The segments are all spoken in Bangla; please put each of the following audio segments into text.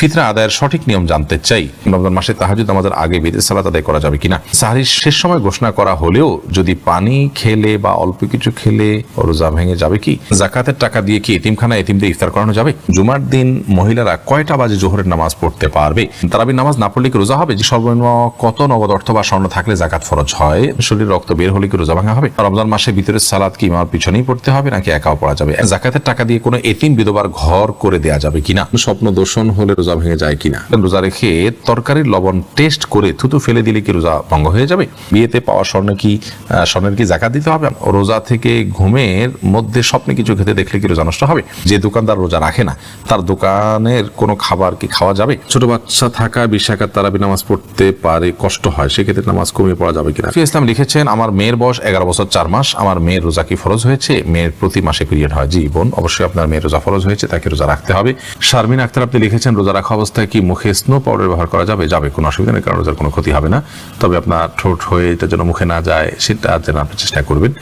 ফিতরা আদায়ের সঠিক নিয়ম জানতে চাই। রমজান মাসে তাহাজ্জুদ নামাজের আগে বিদের সালাত আদায় করা যাবে কিনা? সাহরির শেষ সময় ঘোষণা করা হলেও যদি পানি খেলে বা অল্প কিছু খেলে রোজা ভেঙে যাবে কি? জাকাতের টাকা দিয়ে কি এতিমখানা এতিমদের ইফতার করানো যাবে? জুমার দিন মহিলারা কয়টা বাজে জোহরের নামাজ পড়তে পারবে? তারাবির নামাজ না পড়লে কি রোজা হবে? যে সর্বনিম্ন কত নগদ অর্থ বা স্বর্ণ থাকলে জাকাত ফরজ হয়? শরীর রক্ত বের হলে কি রোজা ভাঙা হবে? রমজান মাসে ভিতরের সালাত কি ইমামের পিছনেই পড়তে হবে নাকি একাও পড়া যাবে? জাকাতের টাকা দিয়ে কোনো এতিম বিধবার ঘর করে দেয়া যাবে কিনা? স্বপ্ন দর্শন হলে রোজা ভেঙে যায় কিনা? রোজা রেখে তরকারির লবণ টেস্ট করে থুতু ফেলে দিলে কি রোজা ভঙ্গ হয়ে যাবে? বিয়েতে পাওয়া স্বর্ণের কি জাকাত দিতে হবে? রোজা থেকে ঘুমের মধ্যে স্বপ্নে কিছু খেতে দেখলে কি রোজা নষ্ট হবে? যে দোকানদার রোজা রাখে না তার দোকানের কোনো খাবার কি খাওয়া যাবে? ছোট বাচ্চা থাকা 20 রাকাত তারাবি নামাজ পড়তে পারে, কষ্ট হয়, সেক্ষেত্রে নামাজ কমিয়ে পড়া যাবে কিনা? ইসলাম লিখেছেন, আমার মেয়ের বয়স 11 বছর 4 মাস, আমার মেয়ের রোজা কি ফরজ হয়েছে? মেয়ের প্রতি মাসে পিরিয়ড হয়। জি বোন, অবশ্যই আপনার মেয়ের রোজা ফরজ হয়েছে, তাকে রোজা রাখতে হবে। শারমিন আক্তার আপনি লিখেছেন, রোজা রাখা অবস্থায় কি মুখে স্নো পাউডার ব্যবহার করা যাবে? যাবে, কোনো অসুবিধা নেই, কারণ রোজার কোনো ক্ষতি হবে না। তবে আপনার ঠোঁট হয়ে এটা যেন মুখে না যায় সেটা যেন আপনি চেষ্টা করবেন।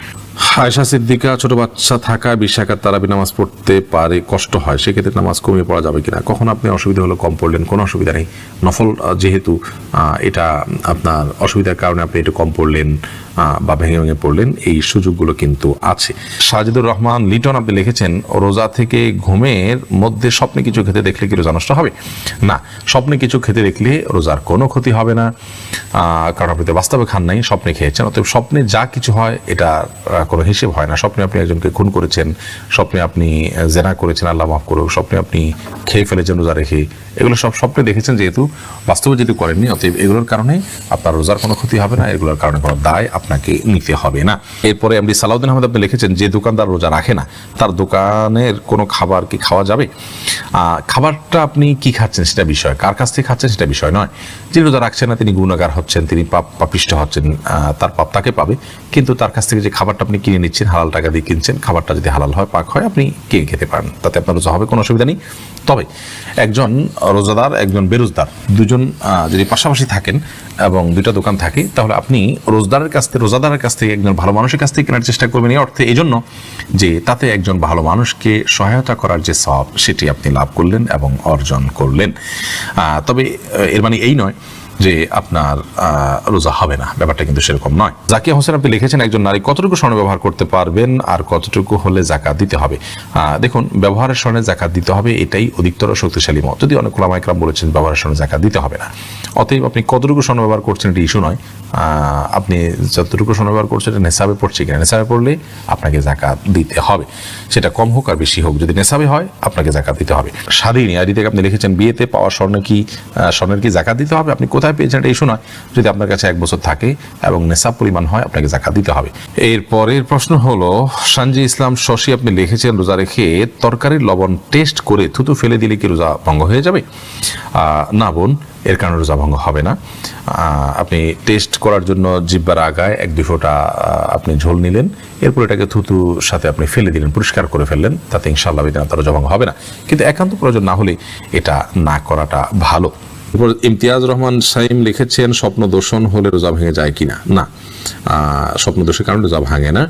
আয়েশা সিদ্দিকা, ছোট বাচ্চা থাকা 20 রাকাত তারাবি নামাজ পড়তে পারে, কষ্ট হয়, সেক্ষেত্রে নামাজ কমিয়ে পড়া যাবে কিনা? কখন আপনি অসুবিধা হলো কম পড়লেন, কোনো অসুবিধা নেই। নফল যেহেতু এটা আপনার অসুবিধার কারণে আপনি একটু কম পড়লেন বা ভেঙে ভেঙে পড়লেন, এই সুযোগগুলো কিন্তু আছে। সাজিদুর রহমান লিটন আপনি লিখেছেন, রোজা থেকে ঘুমের মধ্যে স্বপ্নে কিছু খেতে দেখলে কি রোজা নষ্ট হবে? না, স্বপ্নে কিছু খেতে দেখলে রোজার কোনো ক্ষতি হবে না, কারণ আপনি তো বাস্তবে খান নাই, স্বপ্নে খেয়েছেন। অতএব স্বপ্নে যা কিছু হয় এটা কোনো হিসেব হয় না। স্বপ্নে আপনি একজনকে খুন করেছেন, স্বপ্নে আপনি জেনা করেছেন, আল্লাহ মাফ করুক, স্বপ্নে আপনি খেয়ে ফেলেছেন রোজা রেখে, এগুলো সব স্বপ্নে দেখেছেন, যেহেতু বাস্তবে যেহেতু করেননি, অতএব এগুলোর কারণে আপনার রোজার কোনো ক্ষতি হবে না, এগুলোর কারণে কোনো দায় আপনাকে নিতে হবে না। এরপরে এমডি সালাউদ্দিন আহমেদ আপনি লিখেছেন, যে দোকানদার রোজা রাখে না তার দোকানের কোনো খাবার কি খাওয়া যাবে? খাবারটা আপনি কি খাচ্ছেন সেটা বিষয়, কার কাছ থেকে খাচ্ছেন সেটা বিষয় নয়। যিনি রোজা রাখছেন না তিনি গুনাহগার হচ্ছেন, তিনি পাপিষ্ঠ হচ্ছেন, তার পাপ তাকে পাবে। কিন্তু তার কাছ থেকে যে খাবারটা আপনি কিনে নিচ্ছেন, হালাল টাকা দিয়ে কিনছেন, খাবারটা যদি হালাল হয়, পাক হয়, আপনি কিনে খেতে পারেন, তাতে আপনার রোজা হবে, কোনো অসুবিধা নেই। তবে একজন রোজাদার একজন বেরোজদার দুজন যদি পাশাপাশি থাকেন এবং দুইটা দোকান থাকে, তাহলে আপনি রোজাদারের কাছ থেকে একজন ভালো মানুষের কাছ থেকে কেনার চেষ্টা করবেন, এই অর্থে এই জন্য যে তাতে একজন ভালো মানুষকে সহায়তা করার যে সওয়াব সেটি আপনি লাভ করলেন এবং অর্জন করলেন। তবে এর মানে এই নয় যে আপনার রোজা হবে না, ব্যাপারটা কিন্তু সেরকম নয়। জাকিয়া হোসেন আপনি লিখেছেন, একজন নারী কতটুকু স্বর্ণ ব্যবহার করতে পারবেন আর কতটুকু হলে জাকাত দিতে হবে? দেখুন, ব্যবহারের স্বর্ণে জাকাত দিতে হবে, এটাই অধিকতর শক্তিশালী মত। যদি অনেক ওলামা ইকরাম বলেছেন ব্যবহারের স্বর্ণে জাকাত দিতে হবে না। অতএব আপনি কতটুকু স্বর্ণ ব্যবহার করছেন এটা ইস্যু নয়, আপনি যতটুকু স্বর্ণ ব্যবহার করছেন এটা নেশাবে পড়ছে কিনা, নেশাবে পড়লে আপনাকে জাকাত দিতে হবে, সেটা কম হোক আর বেশি হোক, যদি নেশাবে হয় আপনাকে জাকাত দিতে হবে। স্বাধীনী আইডি থেকে আপনি লিখেছেন, বিয়েতে পাওয়া স্বর্ণের কি জাকাত দিতে হবে? আপনি কোথায় পেয়েছেন এটা ইস্যু নয়, যদি আপনার কাছে 1 বছর থাকে এবং নেশাব পরিমাণ হয় আপনাকে জাকাত দিতে হবে। এরপরের প্রশ্ন হলো, সানজি ইসলাম শশী আপনি লিখেছেন, রোজা রেখে তরকারির লবণ টেস্ট করে থুতু ফেলে দিলে কি রোজা ভঙ্গ হয়ে যাবে? না বোন, এর কারণে রোজা ভঙ্গ হবে না। আপনি টেস্ট করার জন্য জিহ্বার আগায় 1-2 ফোঁটা আপনি ঝোল নিলেন, এরপর এটাকে থুতুর সাথে আপনি ফেলে দিলেন, পরিষ্কার করে ফেললেন, তাতে ইনশাআল্লাহ তার রোজা ভঙ্গ হবে না। কিন্তু একান্ত প্রয়োজন না হলে এটা না করাটা ভালো। ইমতিয়াজ রহমান সাইম লিখেছেন, স্বপ্ন দর্শন হলে রোজা ভেঙে যায় কিনা? না, স্বপ্ন দোষের কারণে রোজা ভাঙে না।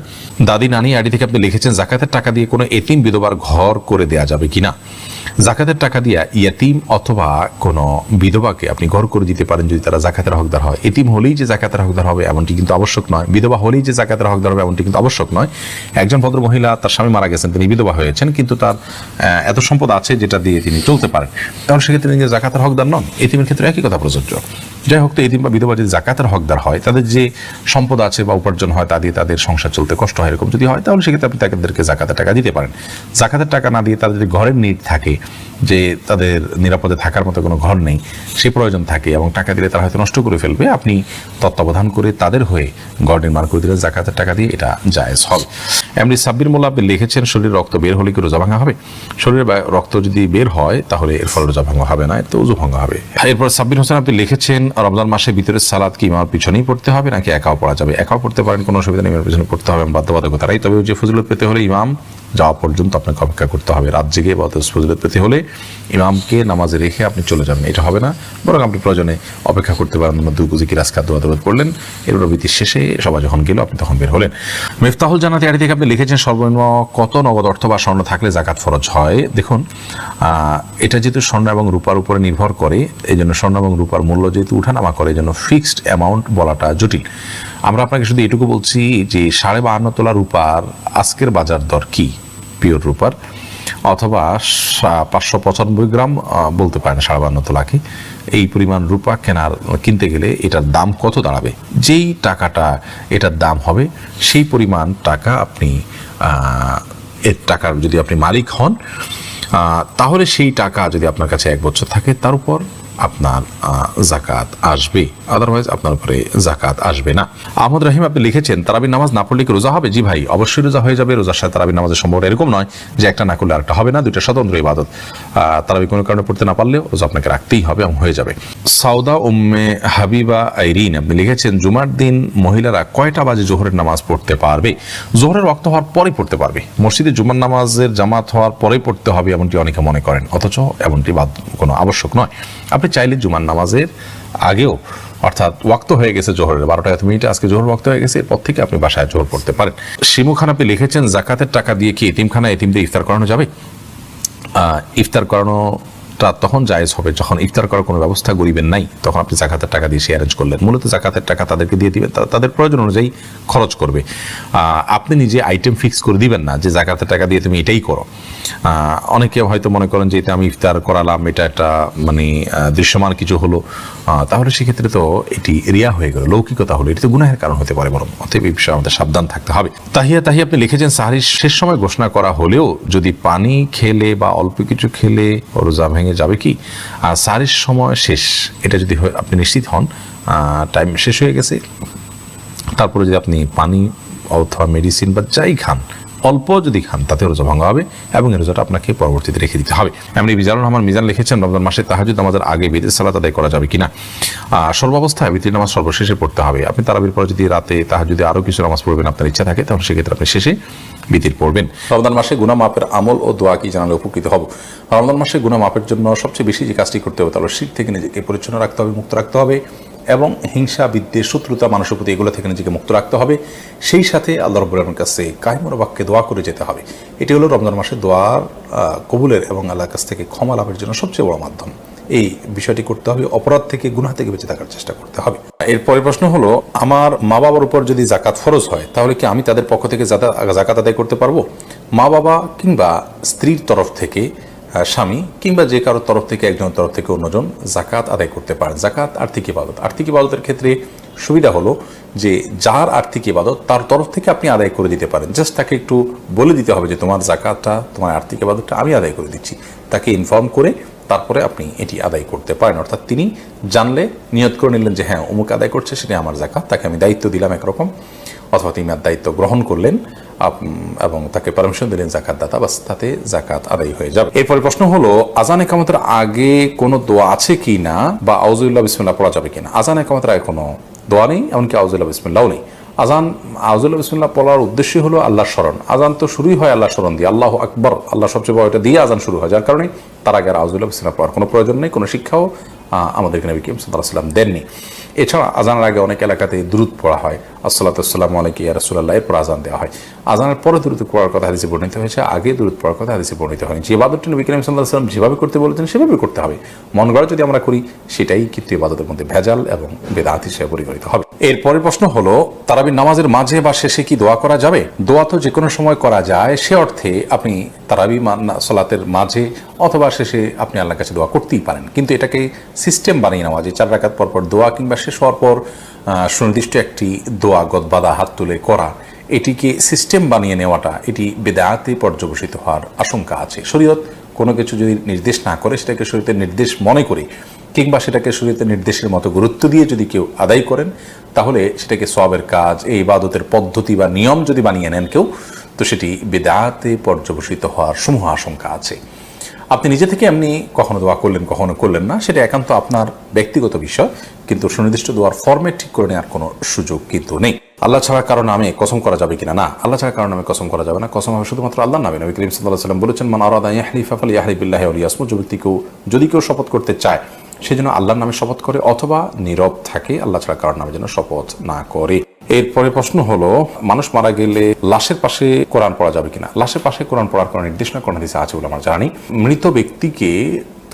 দাদি নানি আইডি থেকে আপনি লিখেছেন, জাকাতের টাকা দিয়ে কোনো এতিম বিধবার ঘর করে দেয়া যাবে কিনা? জাকাতের টাকা দিয়ে ইয়াতিম অথবা কোনো বিধবাকে আপনি ঘর করে দিতে পারেন যদি তারা জাকাতের হকদার হয়। এতিম হলেই যে জাকাতের হকদার হবে এমনটি কিন্তু আবশ্যক নয়, বিধবা হলেই যে জাকাতের হকদার হবে এমনটি কিন্তু আবশ্যক নয়। একজন ভদ্র মহিলা, তার স্বামী মারা গেছেন, তিনি বিধবা হয়েছেন, কিন্তু তার এত সম্পদ আছে যেটা দিয়ে তিনি চলতে পারেন, তাহলে সেক্ষেত্রে তিনি জাকাতের হকদার নন। এতিমের ক্ষেত্রে একই কথা প্রযোজ্য। যাই হোক, তো এতিম বা বিধবা যদি জাকাতের হকদার হয়, তাদের যে সম্পদ আছে বা উপার্জন হয় তা দিয়ে তাদের সংসার চলতে কষ্ট হয়, এরকম যদি হয়, তাহলে সেক্ষেত্রে আপনি তাদেরকে জাকাতের টাকা দিতে পারেন। জাকাতের টাকা না দিয়ে তাদের যদি ঘরের নিড থাকে, যে তাদের নিরাপদে থাকার মতো কোনো ঘর নেই, সে প্রয়োজন থাকে এবং টাকা দিলে তারা হয়তো নষ্ট করে ফেলবে, আপনি তত্ত্বাবধান করে তাদের হয়ে ঘর নির্মাণ করে দিলে জাকাতের টাকা দিয়ে এটা জায়েজ হবে। এমনি সাব্বির মোল্লা আপনি লিখেছেন, শরীরে রক্ত বের হলে কি রোজা ভাঙা হবে? শরীরে রক্ত যদি বের হয় তাহলে এর ফলে রোজা ভাঙা হবে না, এর তো ওযু ভাঙা হবে। এরপর সাব্বির হোসেন আপনি লিখেছেন, রমজান মাসে ভিতরের সালাত কি ইমামের পিছনেই পড়তে হবে নাকি একাও পড়া যাবে? একাও পড়তে পারেন, কোনো অসুবিধা নেই, ইমামের পিছনে পড়তে হবে বাধ্যবাধকতা নাই। তবে যে ফজিলত পেতে হলে ইমাম যাওয়া পর্যন্ত আপনাকে অপেক্ষা করতে হবে। রাত জেগে ইবাদত ফজিলত পেতে হলে ইমামকে নামাজে রেখে আপনি চলে যাবেন, এটা হবে না। বরং আপনি প্রয়োজনে অপেক্ষা করতে পারেন, দুই জিকির আজকার দোয়া দরুদ পড়লেন, এরপর বিতির শেষে সবাই যখন গেল আপনি তখন বের হলেন। মিফতাহুল জান্নাত আইডি থেকে আপনি লিখেছেন সর্বনিম্ন কত নগদ অর্থ বা স্বর্ণ থাকলে যাকাত ফরজ হয়? দেখুন, এটা যেহেতু স্বর্ণ এবং রূপার উপরে নির্ভর করে, এই জন্য স্বর্ণ এবং রূপার মূল্য যেহেতু উঠানামা করে, এই জন্য ফিক্সড অ্যামাউন্ট বলাটা জটিল। আমরা আপনাকে শুধু এটুকু বলছি যে 52.5 তোলা রূপার আজকের বাজার দর কি পিওর রূপার, অথবা 595 গ্রাম বলতে পারেন 52.5 তোলাকে, এই পরিমাণ রূপা কিনতে গেলে এটার দাম কত দাঁড়াবে? যেই টাকাটা এটার দাম হবে সেই পরিমাণ টাকা আপনি এর টাকার যদি আপনি মালিক হন, তাহলে সেই টাকা যদি আপনার কাছে 1 বছর থাকে তার উপর আপনার জাকাত আসবে, আদারওয়াইজ আপনার উপরে জাকাত আসবে না। আহমদ রাহিম আপনি লিখেছেন তারাবির নামাজ না পড়লে কি রোজা হবে? জি ভাই, অবশ্যই রোজা হয়ে যাবে। রোজার সাথে তারাবির নামাজের সম্পর্ক এরকম নয় যে একটা না করলে আরেকটা হবে না, দুইটা স্বতন্ত্র ইবাদত। তারাবি কোনো কারণে পড়তে না পারলেও রোজা আপনাকে রাখতেই হবে এবং হয়ে যাবে। সাউদা উম্মে হাবিবা আইরিন আপনি লিখেছেন জুমার দিন মহিলারা কয়টা বাজে জোহরের নামাজ পড়তে পারবে? জোহরের ওয়াক্ত হওয়ার পরে পড়তে পারবে। মসজিদে জুমার নামাজের জামাত হওয়ার পরে পড়তে হবে এমনটি অনেকে মনে করেন, অথচ এমনটি কোনো আবশ্যক নয়। আপনি চাইলে জুমার নামাজের আগেও, অর্থাৎ ওয়াক্ত হয়ে গেছে জোহরের 12টা আজকে জোহর ওয়াক্ত হয়ে গেছে, এরপর থেকে আপনি বাসায় জোহর পড়তে পারেন। শিমু খান আপনি লিখেছেন জাকাতের টাকা দিয়ে কি এতিমখানায় এতিমদের ইফতার করানো যাবে? ইফতার করানোটা তখন জায়েজ হবে যখন ইফতার করার কোনো ব্যবস্থা গরিবের নাই, তখন আপনি জাকাতের টাকা দিয়ে সে অ্যারেঞ্জ করলেন। মূলত জাকাতের টাকা তাদেরকে দিয়ে দিবেন, তাদের প্রয়োজন অনুযায়ী খরচ করবে। আপনি নিজে আইটেম ফিক্স করে দিবেন না যে জাকাতের টাকা দিয়ে তুমি এটাই করো। অনেকে হয়তো মনে করেন যে আমি ইফতার করালাম, এটা একটা মানে দৃশ্যমান কিছু হলো, তাহলে সেক্ষেত্রে তো এটি রিয়া হয়ে গেল, লৌকিকতা হলো, এটি তো গুনাহের কারণ হতে পারে। বরং অতএব এই বিষয়ে আমাদের সাবধান থাকতে হবে। তাহিয়া আপনি লিখেছেন সাহরির শেষ সময় ঘোষণা করা হলেও যদি পানি খেলে বা অল্প কিছু খেলে রোজা ভেঙে যাবে কি? আর সাহরির সময় শেষ, এটা যদি আপনি নিশ্চিত হন টাইম শেষ হয়ে গেছে, তারপরে যদি আপনি পানি অথবা মেডিসিন বা যাই খান, অল্প যদি খান, তাতে রোজা ভাঙা হবে এবং এই রোজাটা আপনাকে পরবর্তীতে রেখে দিতে হবে। এমনি মিজানুর রহমান মিজান লিখেছেন রমজান মাসে তাহাজ্জুদ নামাজের আগে বিতির সালাত আদায় করা যাবে কিনা? সর্বাবস্থায় বিতির নামাজ সর্বশেষে পড়তে হবে। আপনি তারাবির পরে যদি রাতে তাহাজ্জুদে আরও কিছু নামাজ পড়বেন আপনার ইচ্ছা থাকে, তাহলে সেক্ষেত্রে আপনি শেষে বিতির পড়বেন। রমজান মাসে গুনাহ মাপের আমল ও দোয়া কি জানালে উপকৃত হব? রমজান মাসে গুনাহ মাপের জন্য সবচেয়ে বেশি যে কাজটি করতে হবে তাহলে শিরক থেকে নিজেকে পরিচ্ছন্ন রাখতে হবে, মুক্ত রাখতে হবে, এবং হিংসা, বিদ্বেষ, শত্রুতা, মানুষের প্রতি এগুলো থেকে নিজেকে মুক্ত রাখতে হবে। সেই সাথে আল্লাহ রাব্বুল আলামিনের কাছে কায়মুর বাক্যে দোয়া করে যেতে হবে। এটি হলো রমজান মাসে দোয়ার কবুলের এবং আল্লাহর কাছ থেকে ক্ষমা লাভের জন্য সবচেয়ে বড় মাধ্যম। এই বিষয়টি করতে হবে, অপরাধ থেকে, গুনাহ থেকে বেঁচে থাকার চেষ্টা করতে হবে। এরপরে প্রশ্ন হলো, আমার মা বাবার উপর যদি জাকাত ফরজ হয় তাহলে কি আমি তাদের পক্ষ থেকে জাকাত আদায় করতে পারবো? মা বাবা কিংবা স্ত্রীর তরফ থেকে, স্বামী কিংবা যে কারোর তরফ থেকে, একজনের তরফ থেকে অন্যজন জাকাত আদায় করতে পারেন। জাকাত আর্থিক ইবাদত। আর্থিক ইবাদতের ক্ষেত্রে সুবিধা হলো যে যার আর্থিক ইবাদত তার তরফ থেকে আপনি আদায় করে দিতে পারেন। জাস্ট তাকে একটু বলে দিতে হবে যে তোমার জাকাতটা, তোমার আর্থিক ইবাদতটা আমি আদায় করে দিচ্ছি, তাকে ইনফর্ম করে তারপরে আপনি এটি আদায় করতে পারেন। অর্থাৎ তিনি জানলে নিয়ত করে নিলেন যে হ্যাঁ অমুক আদায় করছে, সেটা আমার জাকাত, তাকে আমি দায়িত্ব দিলাম একরকম, অথবা তিনি দায়িত্ব গ্রহণ করলেন এবং তাকে পারমিশন দিলেন জাকাত দাতা, বাস তাতে জাকাত আদায় হয়ে যাবে। এরপরে প্রশ্ন হলো, আজান ইকামতের আগে কোনো দোয়া আছে কি না, বা আউযুবিল্লাহ বিসমিল্লাহ পড়া যাবে কিনা? আজান ইকামতের আগে কোনো দোয়া নেই, এমনকি আউযুবিল্লাহ বিসমিল্লাহও নেই। আউযুবিল্লাহ বিসমিল্লাহ পড়ার উদ্দেশ্য হলো আল্লাহর স্মরণ। আজান তো শুরুই হয় আল্লাহর স্মরণ দিয়ে, আল্লাহু আকবার, আল্লাহ সবচেয়ে বড়, এটা দিয়ে আজান শুরু হয়, যার কারণে তার আগে আর আউযুবিল্লাহ বিসমিল্লাহ পড়ার কোনো প্রয়োজন নেই, কোনো শিক্ষাও আমাদেরকে নবী করিম সাল্লাল্লাহু আলাইহি ওয়াসাল্লাম দেননি। এছাড়া আজানের আগে অনেক এলাকাতে দুরূদ পড়া হয়, আসসালাতু ওয়াসসালামু আলাইকা ইয়া রাসূলুল্লাহ, এরপর আজান দেওয়া হয়। আজানের পরে দুরূদ পড়ার কথা হাদিসে বর্ণিত হয়েছে, আগে দুরূদ পড়ার কথা হাদিসে বর্ণিত হয়নি। যে ইবাদতটি নবী করিম সাল্লাল্লাহু আলাইহি ওয়াসাল্লাম যেভাবে করতে বলেছেন সেভাবে করতে হবে। মন গড়া যদি আমরা করি সেটাই কিন্তু ইবাদতের মধ্যে ভেজাল এবং বেদাত হিসেবে পরিগণিত হবে। এরপরে প্রশ্ন হলো, তারাবির নামাজের মাঝে বা শেষে কি দোয়া করা যাবে? দোয়া তো যে কোনো সময় করা যায়, সে অর্থে আপনি তারাবি সালাতের মাঝে অথবা শেষে আপনি আল্লাহর কাছে দোয়া করতেই পারেন, কিন্তু এটাকে সিস্টেম বানিয়ে নেওয়া, যে 4 রাকাত পর পর দোয়া কিংবা শেষ হওয়ার পর সুনির্দিষ্ট একটি দোয়া গদবাদা হাত তুলে করা, এটিকে সিস্টেম বানিয়ে নেওয়াটা, এটি বেদাতে পর্যবসিত হওয়ার আশঙ্কা আছে। শরীয়ত কোনো কিছু যদি নির্দেশ না করে, সেটাকে শরীয়তের নির্দেশ মনে করে কিংবা সেটাকে শরীয়তের নির্দেশের মতো গুরুত্ব দিয়ে যদি কেউ আদায় করেন, তাহলে সেটাকে সওয়াবের কাজ, এই ইবাদতের পদ্ধতি বা নিয়ম যদি বানিয়ে নেন কেউ, তো সেটি বেদাতে পর্যবসিত হওয়ার সমূহ আশঙ্কা আছে। আপনি নিজে থেকে এমনি কখনো দোয়া করলেন, কখনো করলেন না, সেটা একান্ত আপনার ব্যক্তিগত বিষয়, কিন্তু সুনির্দিষ্ট দোয়ার ফরম্যাট ঠিক করে নেওয়ার কোনো সুযোগ কিন্তু নেই। আল্লাহ ছাড়া কারো নামে কসম করা যাবে কিনা? না, আল্লাহ ছাড়া কারো নামে কসম করা যাবে না। কসম হবে শুধুমাত্র আল্লাহর নামে। নবী করিম সাল্লাল্লাহু আলাইহি ওয়াসাল্লাম বলেছেন, মান আরাদা ইয়াহলিফা ফালইয়াহলিফ বিল্লাহি আও লিয়াসমুত, যদি কেউ শপথ করতে চায় সেজন্য আল্লাহর নামে শপথ করে অথবা নীরব থাকে, আল্লাহ ছাড়া কারোর নামে যেন শপথ না করে। এরপরে প্রশ্ন হলো, মানুষ মারা গেলে লাশের পাশে কোরআন পড়া যাবে কিনা? লাশের পাশে কোরআন পড়ার কোনো নির্দেশনা কোন হাদিসে আছে বলে আমার জানি। মৃত ব্যক্তিকে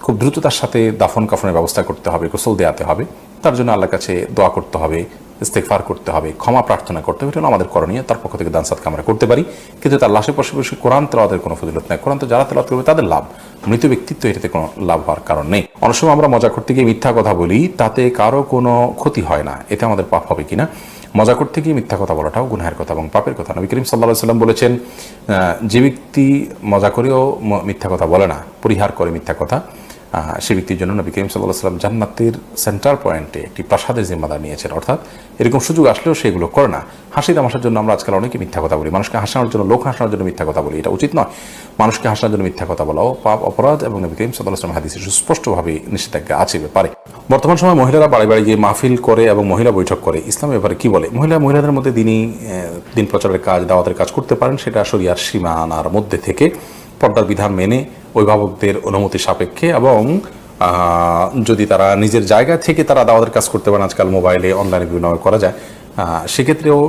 খুব দ্রুততার সাথে দাফন কাফনের ব্যবস্থা করতে হবে, গোসল দেওয়াতে হবে, তার জন্য আল্লাহর কাছে দোয়া করতে হবে, ইস্তেগফার করতে হবে, ক্ষমা প্রার্থনা করতে হবে, এটা হলো আমাদের করণীয়। তার পক্ষ থেকে দান সাদকা আমরা করতে পারি, কিন্তু তার লাশের পাশে বসে কোরআন তেলাওয়াতের কোনো ফজিলত নেই। কোরআন তো যারা তেলাওয়াত করবে তাদের লাভ, মৃত ব্যক্তিত্ব এটাতে কোনো লাভ হওয়ার কারণ নেই। অনেক সময় আমরা মজা করতে গিয়ে মিথ্যা কথা বলি, তাতে কারো কোনো ক্ষতি হয় না, এতে আমাদের পাপ হবে কিনা? মজা করতে গিয়ে মিথ্যা কথা বলাটাও গুনাহের কথা এবং পাপের কথা। নবী করিম সাল্লাল্লাহু আলাইহি ওয়াসাল্লাম বলেছেন, যে ব্যক্তি মজা করেও মিথ্যা কথা বলে না, পরিহার করে মিথ্যা কথা, সে ব্যক্তির জন্য নবী করিম সাল্লাল্লাহু আলাইহি ওয়াসাল্লাম জান্নাতের সেন্টার পয়েন্টে একটি প্রাসাদের জিম্মাদার নিয়েছেন। অর্থাৎ এরকম সুযোগ আসলেও সেগুলো করে না। হাসি তামাশার জন্য আমরা আজকাল অনেকে মিথ্যা কথা বলি, মানুষকে হাসানোর জন্য, লোক হাসানোর জন্য মিথ্যা কথা বলি, এটা উচিত নয়। মানুষকে হাসানোর জন্য মিথ্যা কথা বলাও পাপ, অপরাধ, এবং নবী করিম সাল্লাল্লাহু আলাইহি ওয়াসাল্লাম হাদিসে সুস্পষ্টভাবে নিষেধাজ্ঞা আছে ব্যাপারে। বর্তমান সময় মহিলারা বাড়ি বাড়ি গিয়ে মাহফিল করে এবং মহিলা বৈঠক করে, ইসলামের ব্যাপারে কি বলে? মহিলাদের মধ্যে দিন প্রচারের কাজ, দাওয়াতের কাজ করতে পারেন, সেটা শরিয়ার সীমানার মধ্যে থেকে পর্দার বিধান মেনে অভিভাবকদের অনুমতি সাপেক্ষে, এবং যদি তারা নিজের জায়গা থেকে তারা দাওয়াতের কাজ করতে পারেন, আজকাল মোবাইলে অনলাইনে বিভিন্নভাবে করা যায়, সেক্ষেত্রেও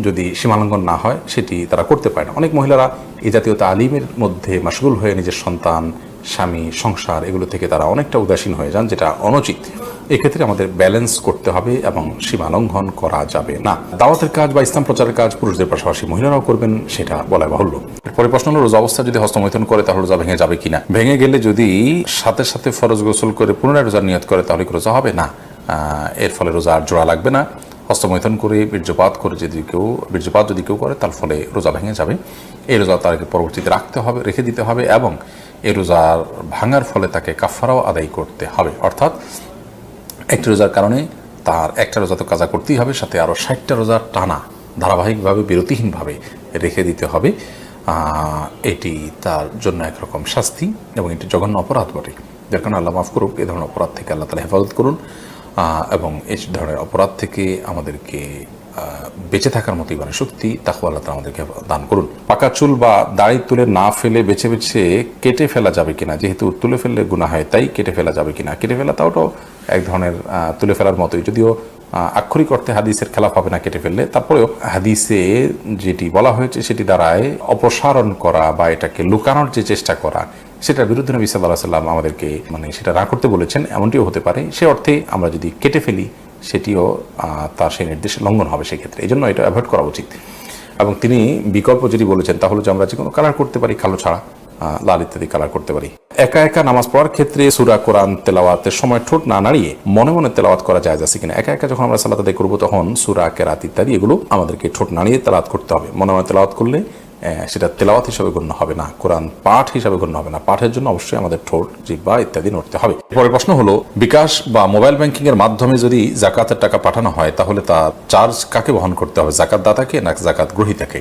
যদি সীমালঙ্ঘন না হয় সেটি তারা করতে পারে না। অনেক মহিলারা এই জাতীয় তালিমের মধ্যে মাশগুল হয়ে নিজের সন্তান, স্বামী, সংসার এগুলো থেকে তারা অনেকটা উদাসীন হয়ে যান, যেটা অনুচিত। এক্ষেত্রে আমাদের ব্যালেন্স করতে হবে এবং সীমালঙ্ঘন করা যাবে না। দাওয়াতের কাজ বা ইসলাম প্রচারের কাজ পুরুষদের পাশাপাশি মহিলারাও করবেন, সেটা বলা বাহুল্য। এরপরে প্রশ্ন হলো, রোজা অবস্থা যদি হস্তমৈথুন করে তাহলে রোজা ভেঙে যাবে কিনা? ভেঙে গেলে যদি সাথে সাথে ফরজ গোসল করে পুনরায় রোজার নিয়ত করে তাহলে কি রোজা হবে? না, এর ফলে রোজা আর জোড়া লাগবে না। হস্তমৈথুন করে বীর্যপাত যদি কেউ করে তার ফলে রোজা ভেঙে যাবে। এই রোজা তাকে পরবর্তীতে রেখে দিতে হবে, এবং এই রোজার ভাঙার ফলে তাকে কাফারাও আদায় করতে হবে। অর্থাৎ একটি রোজার কারণে তার একটা রোজা তো কাজা করতেই হবে, সাথে আরও 60টা রোজার টানা ধারাবাহিকভাবে বিরতিহীনভাবে রেখে দিতে হবে। এটি তার জন্য একরকম শাস্তি এবং এটি জঘন্য অপরাধ বটে, যার কারণে আল্লাহ মাফ করুক। এ ধরনের অপরাধ থেকে আল্লাহ তাআলা হেফাজত করুন, এবং এই ধরনের অপরাধ থেকে আমাদেরকে বেঁচে থাকার মতো ইমানের শক্তি, তাকওয়া আল্লাহ তাআলা আমাদেরকে দান করুন। পাকা চুল বা দাড়ি তুলে না ফেলে বেছে বেছে কেটে ফেলা যাবে কিনা? যেহেতু তুলে ফেললে গুনাহ হয়, তাই কেটে ফেলা যাবে কিনা? কেটে ফেলা তাও এক ধরনের তুলে ফেলার মতোই, যদিও আক্ষরিক অর্থে হাদিসের খেলাফ হবে না কেটে ফেললে, তারপরেও হাদিসে যেটি বলা হয়েছে সেটি দ্বারায় অপসারণ করা বা এটাকে লুকানোর যে চেষ্টা করা, সেটার বিরুদ্ধে নবী সাল্লাল্লাহু আলাইহি ওয়াসাল্লাম আমাদেরকে সেটা না করতে বলেছেন। এমনটিও হতে পারে, সে অর্থে আমরা যদি কেটে ফেলি সেটিও তার সেই নির্দেশ লঙ্ঘন হবে সেক্ষেত্রে। এই জন্য এটা অ্যাভয়েড করা উচিত। এবং তিনি বিকল্প যেটি বলেছেন তা হলো যে আমরা যে কোনো কালার করতে পারি, কালো ছাড়া লাল ইত্যাদি কালার করতে পারি। একা একা নামাজ পড়ার ক্ষেত্রে সূরা কোরআন তেলাওয়াতের সময় ঠোঁট না নাড়িয়ে মনে মনে তেলাওয়াত করা জায়েজ আছে কিনা? একা একা যখন আমরা সালাত আদায় করবো তখন সূরা, কেরাত ইত্যাদি এগুলো আমাদেরকে ঠোঁট নাড়িয়ে তেলাওয়াত করতে হবে। মনে মনে তেলাওয়াত করলে সেটা তেলাওয়াত হিসাবে গণ্য হবে না, কোরআন পাঠ হিসাবে গণ্য হবে না। পাঠের জন্য অবশ্যই আমাদের ঠোঁট, জিহ্বা ইত্যাদি নড়তে হবে। পরের প্রশ্ন হলো, বিকাশ বা মোবাইল ব্যাংকিং এর মাধ্যমে যদি জাকাতের টাকা পাঠানো হয় তাহলে তার চার্জ কাকে বহন করতে হবে, জাকাত দাতাকে না জাকাত গ্রহীতাকে?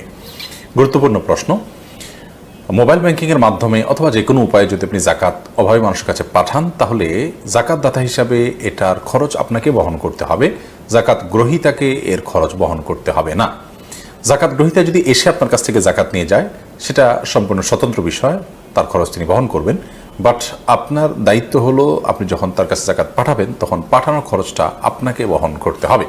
গুরুত্বপূর্ণ প্রশ্ন। মোবাইল ব্যাংকিংয়ের মাধ্যমে অথবা যে কোনো উপায়ে যদি আপনি জাকাত অভাবী মানুষের কাছে পাঠান তাহলে জাকাত দাতা হিসাবে এটার খরচ আপনাকে বহন করতে হবে, জাকাত গ্রহীতাকে এর খরচ বহন করতে হবে না। জাকাত গ্রহীতা যদি এসে আপনার কাছ থেকে জাকাত নিয়ে যায় সেটা সম্পূর্ণ স্বতন্ত্র বিষয়, তার খরচ তিনি বহন করবেন। বাট আপনার দায়িত্ব হলো আপনি যখন তার কাছে জাকাত পাঠাবেন তখন পাঠানোর খরচটা আপনাকে বহন করতে হবে।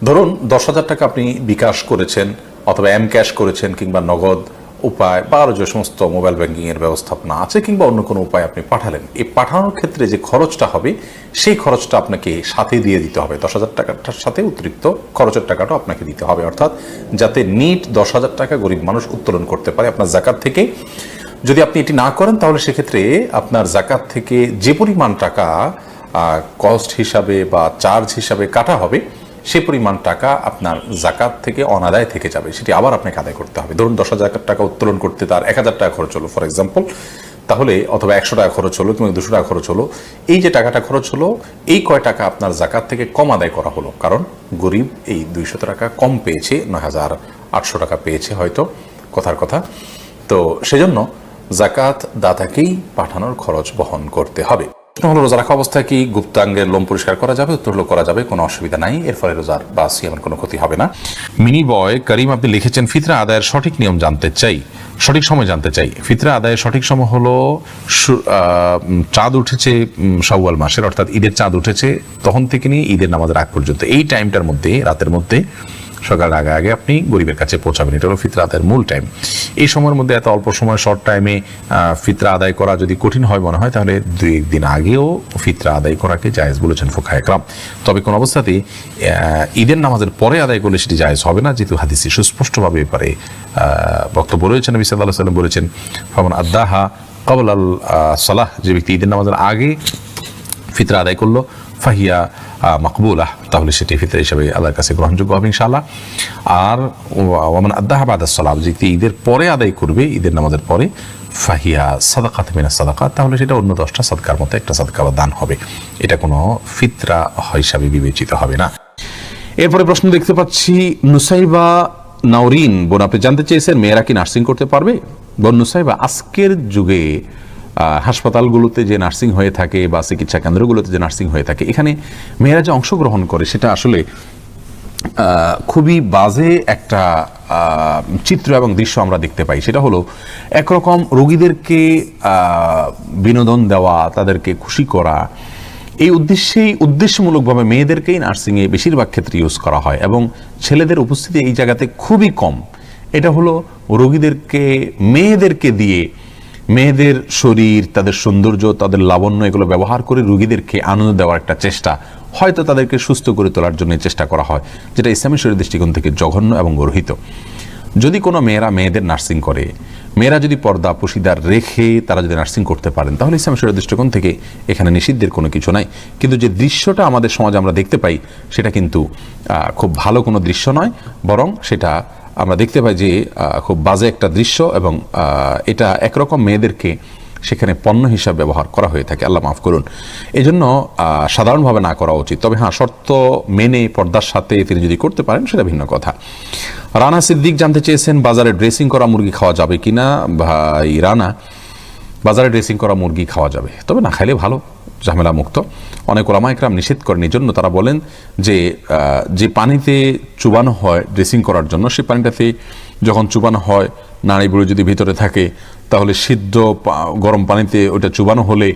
ধরুন 10,000 টাকা আপনি বিকাশ করেছেন অথবা এম ক্যাশ করেছেন কিংবা নগদ উপায় বা আরও যে সমস্ত মোবাইল ব্যাংকিংয়ের ব্যবস্থাপনা আছে কিংবা অন্য কোনো উপায় আপনি পাঠালেন, এই পাঠানোর ক্ষেত্রে যে খরচটা হবে সেই খরচটা আপনাকে সাথে দিয়ে দিতে হবে। 10,000 টাকাটার সাথে অতিরিক্ত খরচের টাকাটাও আপনাকে দিতে হবে, অর্থাৎ যাতে নিট 10,000 টাকা গরিব মানুষ উত্তোলন করতে পারে আপনার জাকাত থেকে। যদি আপনি এটি না করেন তাহলে সেক্ষেত্রে আপনার জাকাত থেকে যে পরিমাণ টাকা কস্ট হিসাবে বা চার্জ হিসাবে কাটা হবে সেই পরিমাণ টাকা আপনার জাকাত থেকে অনাদায় থেকে যাবে, সেটি আবার আপনাকে আদায় করতে হবে। ধরুন 10,000 টাকা উত্তোলন করতে তার 1,000 টাকা খরচ হলো ফর এক্সাম্পল, তাহলে অথবা 100 টাকা খরচ হলো কিংবা 200 টাকা খরচ হলো, এই যে টাকাটা খরচ হলো এই কয় টাকা আপনার জাকাত থেকে কম আদায় করা হলো, কারণ গরিব এই 200 টাকা কম পেয়েছে, 9,800 টাকা পেয়েছে হয়তো, কথার কথা। তো সেজন্য জাকাত দাতাকেই পাঠানোর খরচ বহন করতে হবে। প্রশ্ন হলো, রোজা রাখা অবস্থায় কি গুপ্তাঙ্গের লোম পরিষ্কার করা যাবে? উত্তর হলো করা যাবে, কোনো অসুবিধা নাই, এর ফলে রোজার বা সিয়ামের কোনো ক্ষতি হবে না। মিনি বয় করিম আপনি লিখেছেন, ফিতরা আদায়ের সঠিক নিয়ম জানতে চাই, সঠিক সময় জানতে চাই। ফিতরা আদায়ের সঠিক সময় হলো চাঁদ উঠেছে শাওয়াল মাসের, অর্থাৎ ঈদের চাঁদ উঠেছে তখন থেকে নিয়ে ঈদের নামাজের আগ পর্যন্ত, এই টাইমটার মধ্যে, রাতের মধ্যে, সকালের আগে আগে আপনি গরিবের কাছে পৌঁছাবেন। এটা হলো ফিতরা আদায়ের মূল টাইম। এই সময়ের মধ্যে এত অল্প সময়, শর্ট টাইমে ফিতরা আদায় করা যদি কঠিন হয় মনে হয়, তাহলে 2-1 দিন আগেও ফিতরা আদায় করাকে জায়েজ বলেছেন ফুকাহায়ে একরাম। তবে কোন অবস্থাতেই ঈদের নামাজের পরে আদায় করলে সেটি জায়েজ হবে না, যেহেতু হাদিসে সুস্পষ্টভাবে এবারে বক্তব্য রয়েছেন। নবী সাল্লাল্লাহু আলাইহি ওয়াসাল্লাম বলেছেন, ফামান আদ্দাহা ক্বাবলা আল সালাহ, যে ব্যক্তি ঈদের নামাজের আগে ফিতরা আদায় করলো, ফাহিয়া মাকবুলাহ, তাহলে সেটি ফিতরা হিসাবে আল্লাহর কাছে গ্রহণযোগ্য হবে ইনশাআল্লাহ। আর ওয়ামান আদ্দাহা বাদাস সালাহ, যে ঈদের পরে আদায় করবে, ঈদের নামাজের পরে, ফাহিয়া সাদাকাত মিনাস সাদাকাত, তাহলে সেটা অন্য 10টা সাদকার মতো একটা সাদকা বা দান হবে, এটা কোনো ফিতরা হিসাবে বিবেচিত হবে না। এরপরে প্রশ্ন দেখতে পাচ্ছি, নুসাইবা নাওরিন বোন আপনি জানতে চেয়েছেন, মেয়েরা কি নার্সিং করতে পারবে? বোন নুসাইবা, আজকের যুগে হাসপাতালগুলোতে যে নার্সিং হয়ে থাকে বা চিকিৎসা কেন্দ্রগুলোতে যে নার্সিং হয়ে থাকে, এখানে মেয়েরা যে অংশগ্রহণ করে সেটা আসলে খুবই বাজে একটা চিত্র এবং দৃশ্য আমরা দেখতে পাই। সেটা হলো, একরকম রোগীদেরকে বিনোদন দেওয়া, তাদেরকে খুশি করা, এই উদ্দেশ্যমূলকভাবে মেয়েদেরকেই নার্সিংয়ে বেশিরভাগ ক্ষেত্রে ইউজ করা হয় এবং ছেলেদের উপস্থিতি এই জায়গাতে খুবই কম। এটা হলো রোগীদেরকে, মেয়েদেরকে দিয়ে, মেয়েদের শরীর, তাদের সৌন্দর্য, তাদের লাবণ্য, এগুলো ব্যবহার করে রোগীদেরকে আনন্দ দেওয়ার একটা চেষ্টা, হয়তো তাদেরকে সুস্থ করে তোলার জন্য চেষ্টা করা হয়, যেটা ইসলামী শরীয়তের দৃষ্টিকোণ থেকে জঘন্য এবং গর্হিত। যদি কোনো মেয়েদের নার্সিং করে, মেয়েরা যদি পর্দা পশিদার রেখে তারা যদি নার্সিং করতে পারেন, তাহলে ইসলামী শরীয়তের দৃষ্টিকোণ থেকে এখানে নিষিদ্ধের কোনো কিছু নাই। কিন্তু যে দৃশ্যটা আমাদের সমাজে আমরা দেখতে পাই, সেটা কিন্তু খুব ভালো কোনো দৃশ্য নয়, বরং সেটা আমরা দেখতে পাই যে খুব বাজে একটা দৃশ্য, এবং এটা একরকম মেয়েদেরকে সেখানে পণ্য হিসাবে ব্যবহার করা হয়ে থাকে, আল্লাহ মাফ করুন। এই জন্য সাধারণভাবে না করা উচিত। তবে হ্যাঁ, শর্ত মেনে পর্দার সাথে তিনি যদি করতে পারেন সেটা ভিন্ন কথা। রানা সিদ্দিক জানতে চেয়েছেন, বাজারে ড্রেসিং করা মুরগি খাওয়া যাবে কিনা? ভাই রানা, বাজারে ড্রেসিং করা মুরগি খাওয়া যাবে, তবে না খাইলে ভালো, ঝামেলা মুক্ত। অনেক ওলামা একরাম নিষেধ করেন, এই জন্য তারা বলেন যে পানিতে চুবানো হয় ড্রেসিং করার জন্য, সেই পানিটাতে যখন চুবানো হয়, নাড়িভুড়ি যদি ভিতরে থাকে, তাহলে সিদ্ধ গরম পানিতে ওইটা চুবানো হলে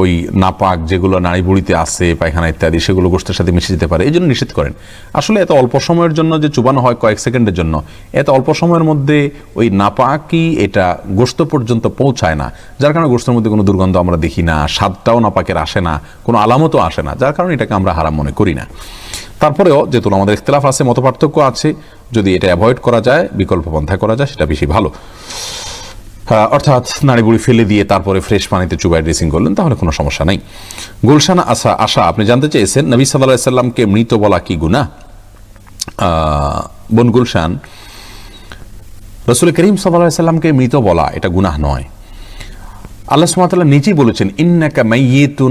ওই নাপাক যেগুলো নাড়িভুড়িতে আছে, পায়খানা ইত্যাদি, সেগুলো গোশতের সাথে মিশে যেতে পারে, এই জন্য নিষেধ করেন। আসলে এত অল্প সময়ের জন্য যে চুবানো হয়, কয়েক সেকেন্ডের জন্য, এত অল্প সময়ের মধ্যে ওই নাপাকি এটা গোশত পর্যন্ত পৌঁছায় না, যার কারণে গোশতের মধ্যে কোনো দুর্গন্ধ আমরা দেখি না, স্বাদটাও নাপাকের আসে না, কোনো আলামতও আসে না, যার কারণে এটাকে আমরা হারাম মনে করি না। তারপরেও যেহেতু আমাদের ইখতিলাফ আছে, মতপার্থক্য আছে, যদি এটা অ্যাভয়েড করা যায়, বিকল্প পন্থা করা যায়, সেটা বেশি ভালো। অর্থাৎ নাড়িভুড়ি ফেলে দিয়ে তারপরে ফ্রেশ পানিতে চুবাই ড্রেসিং করলেন, তাহলে কোনো সমস্যা নেই। গুলশান আশা আপনি জানতে চেয়েছেন, নবী সাল্লাল্লাহু আলাইহি সাল্লামকে মৃত বলা কি গুনাহ? বোন গুলশান, রাসূল করিম সাল্লাল্লাহু আলাইহি সাল্লামকে মৃত বলা এটা গুনাহ নয়। আল্লাহ সুবহানাহু ওয়া তাআলা নিজেই বলেছেন, ইন্নাকা মাইয়িতুন